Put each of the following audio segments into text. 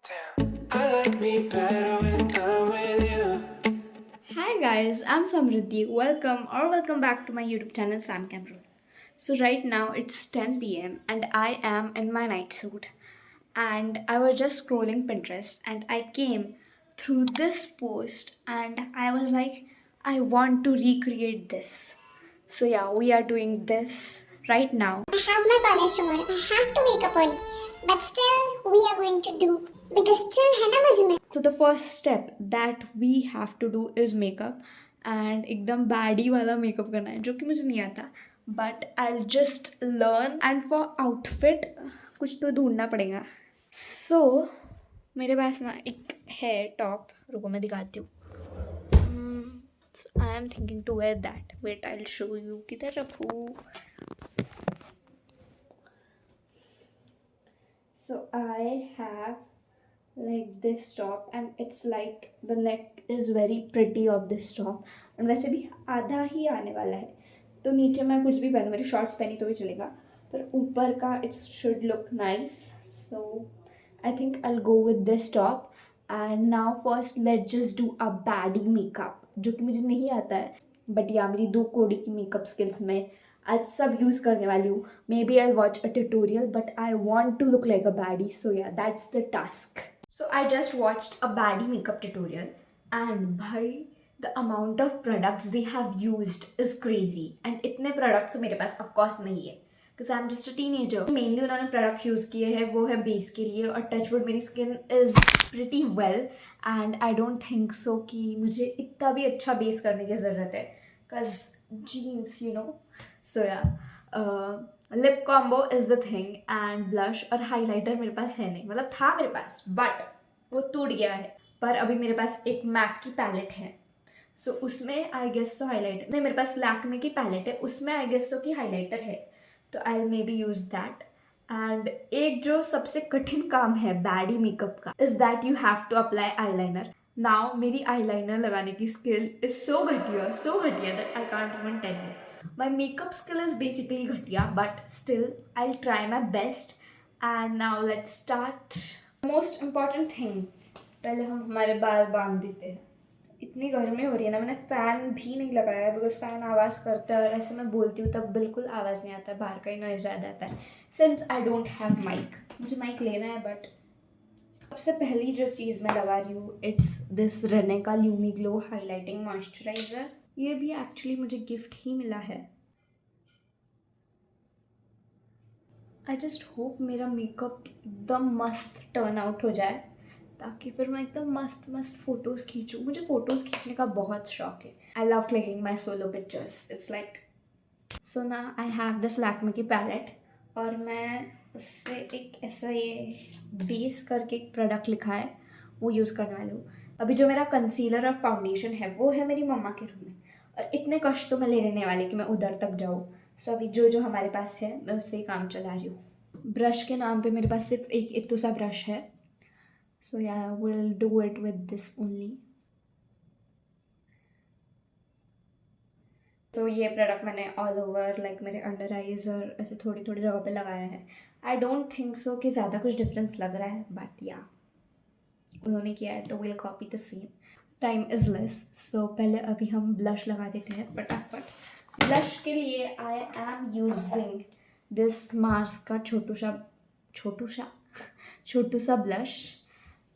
Damn, I like me better when I'm with you. Hi guys, I'm Samriddhi. Welcome back to my YouTube channel Sam Cameron. So right now it's 10 p.m. and I am in my night suit and I was just scrolling Pinterest and I came through this post and I was like I want to recreate this. So yeah, we are doing this right now. I have my college tomorrow. I have to wake up early. But still, we are going to do. Because still है ना मुझ में. So the first step that we have to do is makeup and एकदम baddie वाला makeup करना है जो कि मुझे नहीं आता but I just learn and for outfit कुछ तो ढूंढना पड़ेगा. सो मेरे पास ना एक है टॉप, रुको मैं दिखाती हूँ. I am thinking to wear that. Wait I will show you. किधर रखूँ? So I have like this top and it's like the neck is very pretty of this top and वैसे भी आधा ही आने वाला है तो नीचे मैं कुछ भी पहनूँ, मेरी शॉर्ट्स पहनी तो भी चलेगा पर ऊपर का it's should look nice. So I think I will go with this top and now first let just do a baddie makeup जो कि मुझे नहीं आता है बट या मेरी 2 कोडी की मेकअप स्किल्स में आज सब यूज़ करने वाली हूँ. Maybe I watch a tutorial but I want to look like a baddie. So yeah that's the task. So I just watched a baddie makeup tutorial and bhai the amount of products they have used is crazy and इतने products तो मेरे पास of course नहीं है because I'm just a teenager. Mainly उन्होंने products use किए हैं वो है base के लिए और touch wood मेरी skin is pretty well and I don't think so कि मुझे इतना भी अच्छा base करने की ज़रूरत है because jeans you know. So yeah, lip combo is the thing and blush और हाइलाइटर मेरे पास है नहीं, मतलब था मेरे पास बट वो टूट गया है. पर अभी मेरे पास एक मैक की पैलेट है सो उसमें आई गेस सो हाइलाइटर नहीं, मेरे पास लैक्मे की पैलेट है उसमें आई गेस सो की हाइलाइटर है तो I maybe use that. And एक जो सबसे कठिन काम है बैडी मेकअप का is that you have to apply eyeliner. Now मेरी आईलाइनर लगाने की स्किल इज सो घटिया that I can't even tell you. My makeup skill is basically घटिया but still I'll try my best. And now let's start. Most important thing, पहले हम हमारे बाल बांध देते हैं. इतनी गर्मी हो रही है ना, मैंने फ़ैन भी नहीं लगाया है बिकॉज फ़ैन आवाज़ करता है और ऐसे मैं बोलती हूँ तब बिल्कुल आवाज़ नहीं आता है, बाहर का ही नॉइज़ ज़्यादा आता है since I don't have mic. मुझे माइक लेना है बट सबसे पहली जो चीज़ मैं लगा रही हूँ इट्स दिस रेने का ल्यूमी ग्लो हाईलाइटिंग मॉइस्चराइज़र. ये भी एक्चुअली मुझे गिफ्ट ही मिला है. आई जस्ट होप मेरा मेकअप एकदम मस्त टर्न आउट हो जाए ताकि फिर मैं एकदम मस्त मस्त फ़ोटोज़ खींचूँ. मुझे फ़ोटोज़ खींचने का बहुत शौक है. I love clicking my solo pictures. It's like so ना आई हैव दिस लैक्मे की पैलेट और मैं उससे एक ऐसा ये बेस करके एक प्रोडक्ट लिखा है वो यूज़ करने वाली हूँ. अभी जो मेरा कंसीलर और फाउंडेशन है वो है मेरी मम्मा के रूम में और इतने कष्ट तो मैं ले लेने वाली कि मैं उधर तक जाऊँ. सो अभी जो जो हमारे पास है मैं उससे ही काम चला रही हूँ. ब्रश के नाम पे मेरे पास सिर्फ एक इतू सा ब्रश है सो या will do it with this only. तो ये प्रोडक्ट मैंने ऑल ओवर लाइक मेरे अंडर आइज और ऐसे थोड़ी थोड़ी जगह पे लगाया है. आई डोंट थिंक सो कि ज़्यादा कुछ डिफरेंस लग रहा है बट या उन्होंने किया है तो will copy the same. Time is less so पहले अभी हम ब्लश लगा देते हैं फटाफट. ब्लश के लिए I am using this Mars का छोटू सा blush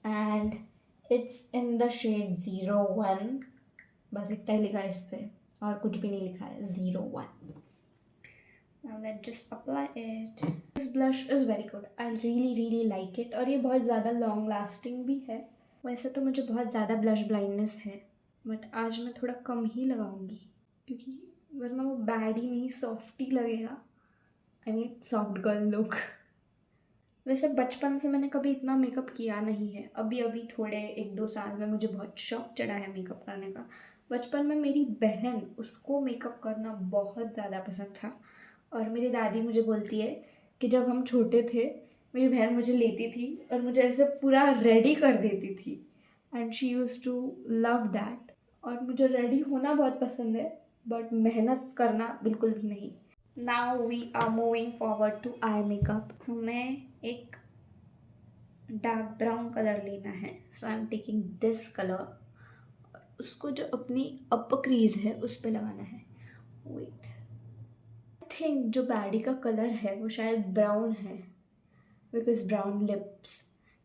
and it's in the shade 01. बस इतना ही लिखा है इस पर और कुछ भी नहीं लिखा है. 01. Now let's just apply it. This blush is very good. I really like it. और ये बहुत ज़्यादा लॉन्ग लास्टिंग भी है. वैसे तो मुझे बहुत ज़्यादा ब्लश ब्लाइंडनेस है बट आज मैं थोड़ा कम ही लगाऊंगी क्योंकि वरना वो बैड ही नहीं सॉफ्ट ही लगेगा. I mean soft girl look. वैसे बचपन से मैंने कभी इतना मेकअप किया नहीं है. अभी अभी थोड़े 1-2 साल में मुझे बहुत शौक चढ़ा है मेकअप करने का. बचपन में मेरी बहन उसको मेकअप करना बहुत ज़्यादा पसंद था और मेरी दादी मुझे बोलती है कि जब हम छोटे थे मेरी बहन मुझे लेती थी और मुझे ऐसे पूरा रेडी कर देती थी and she use to love that. और मुझे रेडी होना बहुत पसंद है बट मेहनत करना बिल्कुल भी नहीं. Now we are moving forward to eye makeup. हमें एक डार्क ब्राउन कलर लेना है, so I am taking this colour. उसको जो अपनी अपर क्रीज है उस पे लगाना है। वेट, आई थिंक जो बैडी का कलर है वो शायद ब्राउन है, because brown lips,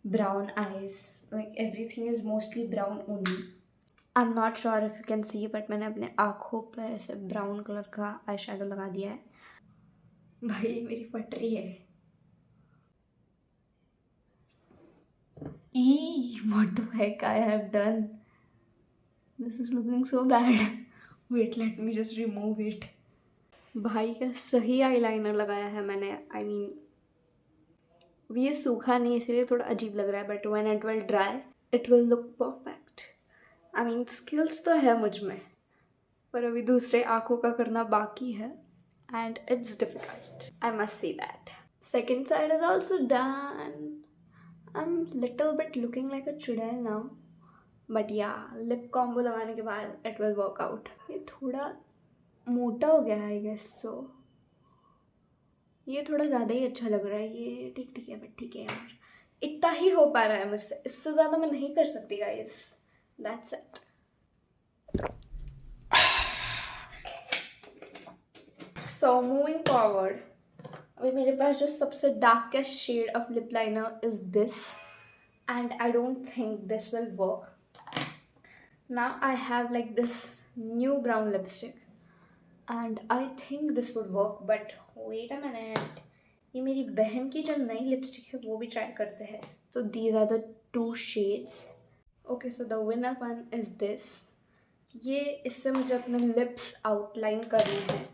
brown eyes, like everything is mostly brown only. I am not sure if you can see, but मैंने अपने आँखों पे ऐसे ब्राउन कलर का आई शेडो लगा दिया है। भाई मेरी फट रही है। What the heck I have done? This is looking so bad. Wait, let me just remove it. भाई का सही आईलाइनर लगाया है मैंने। I mean, अभी ये सूखा नहीं इसलिए थोड़ा अजीब लग रहा है, but when it will dry, it will look perfect. I mean, skills तो है मुझ में, पर अभी दूसरे आँखों का करना बाकी है, and it's difficult. I must say that. Second side is also done. I'm little bit looking like a चुड़ैल now, but yeah, lip combo लगाने के बाद it will work out. ये थोड़ा मोटा हो गया है I guess so. ये थोड़ा ज़्यादा ही अच्छा लग रहा है। ये ठीक ठीक है, बट ठीक है यार, इतना ही हो पा रहा है मुझसे, इससे ज़्यादा मैं नहीं कर सकती guys. That's it. So moving forward, अभी मेरे पास जो सबसे darkest shade of lip liner is this, and I don't think this will work. Now I have like this new brown lipstick and I think this would work, but wait a minute, ये मेरी बहन की जो नई lipstick है वो भी try करते हैं. So these are the two shades. Okay, so the winner one is this. ये इससे मुझे अपने लिप्स आउटलाइन करनी है.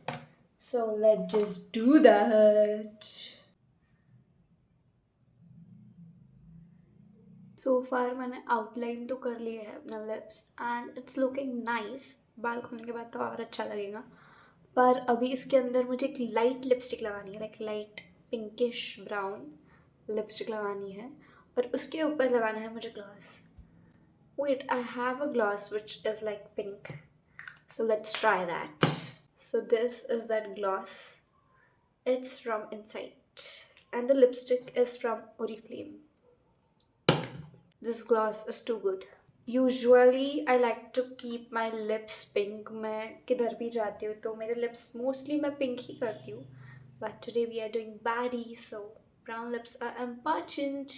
So let's just do that. So far मैंने आउटलाइन तो कर लिया है अपना lips and it's looking nice. बाल खोलने के बाद तो और अच्छा लगेगा, पर अभी इसके अंदर मुझे एक लाइट लिपस्टिक लगानी है, like light pinkish brown lipstick लगानी है, और उसके ऊपर लगाना है मुझे gloss. Wait, I have a gloss which is like pink, so let's try that. So this is that gloss. It's from Insight and the lipstick is from Oriflame. This gloss is too good. Usually I like to keep my lips pink. मैं किधर भी जाती हूँ तो मेरे lips mostly मैं pink ही करती हूँ. But today we are doing baddie, so brown lips are important.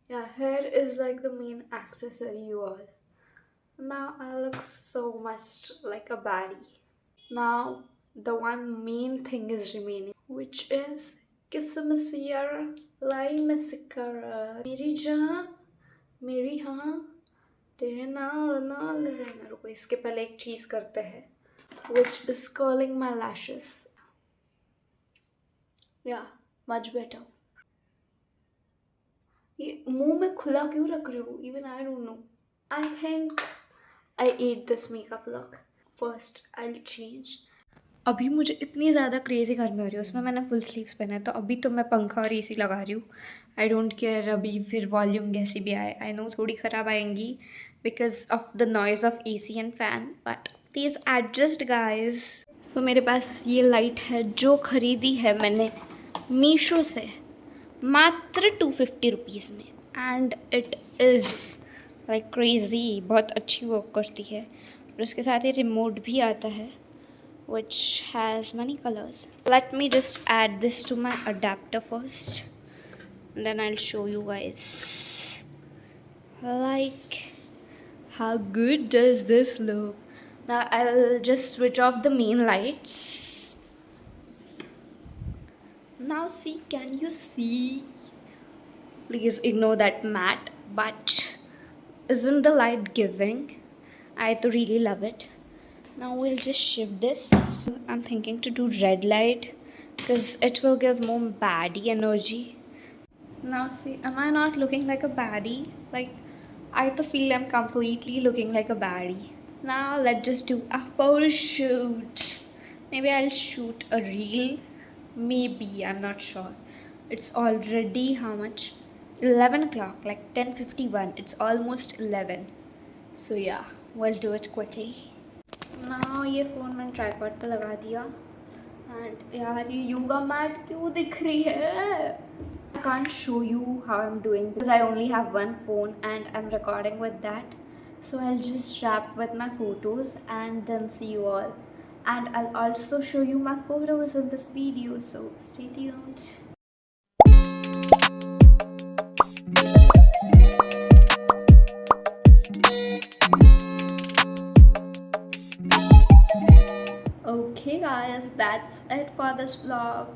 Yeah, hair is like the main accessory you all. Now I look so much like a baddie. Now the one main thing is remaining, which is Kissamasiera Lime Mascara. मेरी जान, मेरी हाँ, तेरे नाल रहना. रुको, इसके पहले एक चीज़ करते हैं, which is curling my lashes. Yeah, much better. ये मुंह में खुला क्यों रख रही हो? Even I don't know. I think I ate this makeup look. First, I'll change. अभी मुझे इतनी ज़्यादा क्रेजी गर्मी हो रही है, उसमें मैंने फुल स्लीव्स पहना है, तो अभी तो मैं पंखा और एसी लगा रही हूँ. आई डोंट केयर अभी फिर वॉल्यूम कैसी भी आए. आई नो थोड़ी ख़राब आएंगी because of the noise of AC and fan, but please adjust guys. So मेरे पास ये लाइट है जो ख़रीदी है मैंने मीशो से मात्र 250 रुपीज़ में, and it is like crazy. बहुत अच्छी वर्क करती है, और उसके साथ ही रिमोट भी आता है which has many colors. Let me just add this to my adapter first, and then I'll show you guys like how good does this look. Now I'll just switch off the main lights. Now see, can you see? Please ignore that matte, but isn't the light giving? I to really love it. Now we'll just shift this. I'm thinking to do red light because it will give more baddie energy. Now see, am I not looking like a baddie? Like, I to feel I'm completely looking like a baddie. Now let's just do a photo shoot. Maybe I'll shoot a reel. Maybe, I'm not sure. It's already how much? 11 o'clock, like 10:51. It's almost 11. So yeah, we'll do it quickly. ना ये phone मैंने tripod पे लगा दिया, and यार ये yoga mat क्यों दिख रही है? can't show you how I'm doing because I only have one phone and I'm recording with that. So I'll just wrap with my photos and then see you all. And I'll also show you my photos in this video, so stay tuned. Okay guys, that's it for this vlog.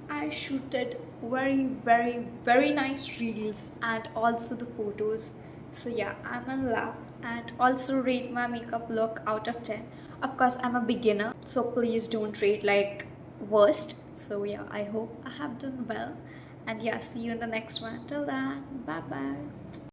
I shooted very nice reels and also the photos. So yeah, I'm in love. And also rate my makeup look out of 10. Of course, I'm a beginner, so please don't rate like worst. So yeah, I hope I have done well. And yeah, see you in the next one. Till then, bye bye.